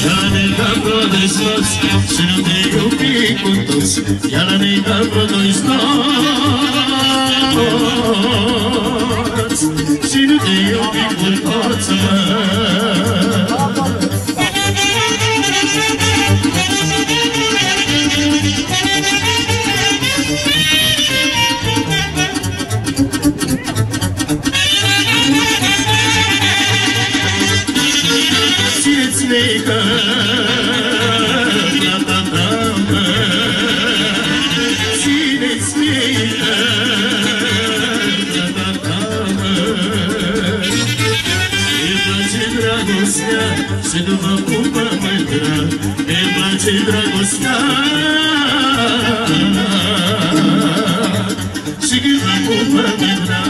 Iar-ne ca vreo doi soți și nu te iubi cu toți. Iar-ne ca vreo doi soți și nu te iubi cu toți, mă. Ține-ți-ne că ta-ta-ta-mă, ține-ți-ne că ta-ta-ta-mă. Îmi place dragostea și nu mă pupă mândra, îmi place dragostea și când mă pupă mândra.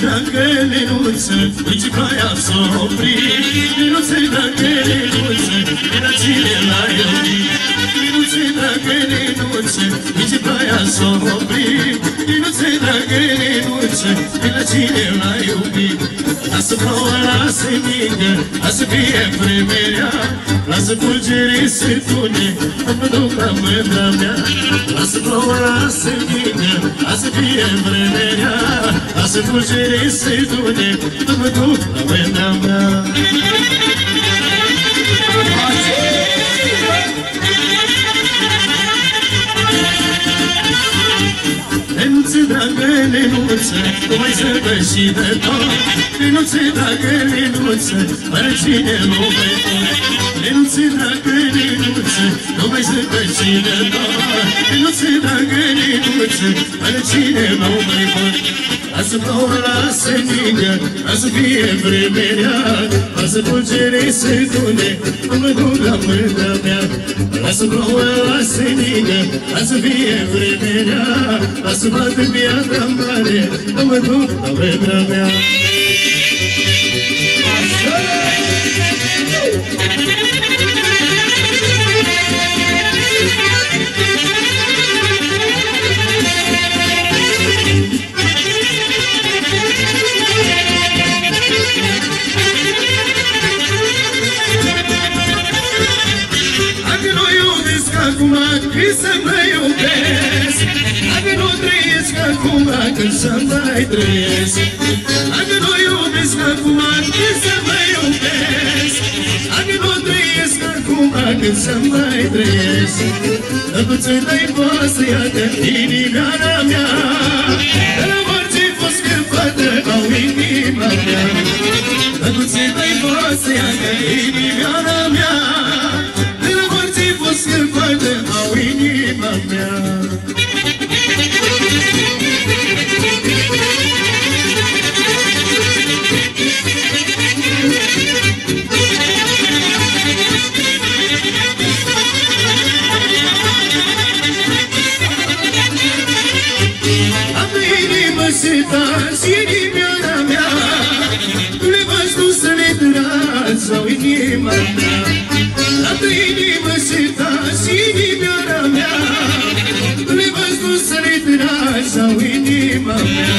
Dacă Lenuță, uite că aia s-o opri. Lenuță, dacă Lenuță, era cine l-a iubit. Lenuță, dacă Lenuță, uite că aia s-o opri. Lenuță, dacă Lenuță, era cine l-a iubit. Lasă ploua, lasă ningă, lasă fie vremerea. Lasă fulgerii să tune, nu mă duc la mândra mea. Lasă ploua, lasă ningă, lasă fie vremerea. Lasă fulgerii să tune, nu mă duc la mândra mea. Lenuță, dragă Lenuță, nu mai să dă și de tot. Lenuță, dragă Lenuță, fără cine nu mai pot. Lenuță, dragă Lenuță, nu mai să dă și de tot. Lenuță, dragă Lenuță, fără cine nu mai pot. Lasă ploua, lasă ningă, lasă fie vremerea. Lasă fulgerii să tune, nu mă duc la mândra mea. Lasă ploua, lasă ningă, lasă fie vremerea. Lasă bată piatra mare, nu mă duc la mândra mea. Acum când să mă iubesc, dacă nu trăiesc acum când să mai trăiesc. Dacă nu iubesc acum când să mă iubesc, dacă nu trăiesc acum când să mai trăiesc. Drăguță-i voastră, iată inimioara mea, de la orice fost scăpată au inima mea. Drăguță-i voastră, iată inimioara mea, scăpată au inima mea. Am inima seta și inimioara mea, tu le faci tu să le tragi au inima mea. Am inima seta și inimioara mea, tu le faci tu să le tragi au inima mea.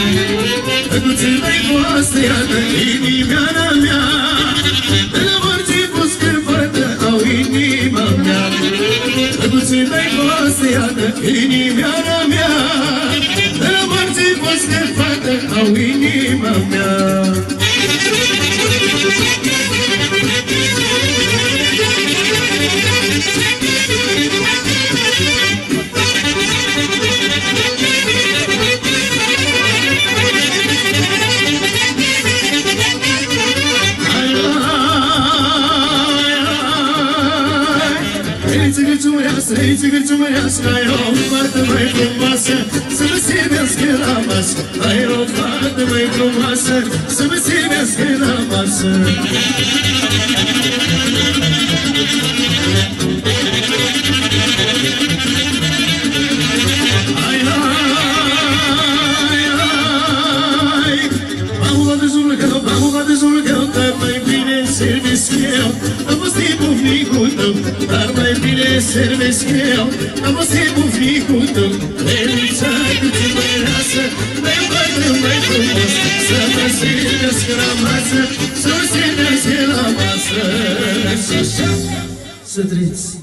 Drăguță-i voastră, iată inimioara mea, de la orice fost scăpată au inima mea. Drăguță-i voastră, iată inimioara mea, de la orice fost scăpată au inima mea. Să-i gârciumărească, ai o fată mai frumoasă, să mă servească la masă. Ai o fată mai frumoasă, să mă servească la masă. Ai, m-am luat de zulgău, că mai bine servesc eu. Am fost tipul bufnicul tău, dar mai bine servesc eu. Am fost bufnicul tău, Lelița cu țigăreasă, mai bătrân, mai frumos, să mă servească la masă, să mă servească la masă. Să trăiți!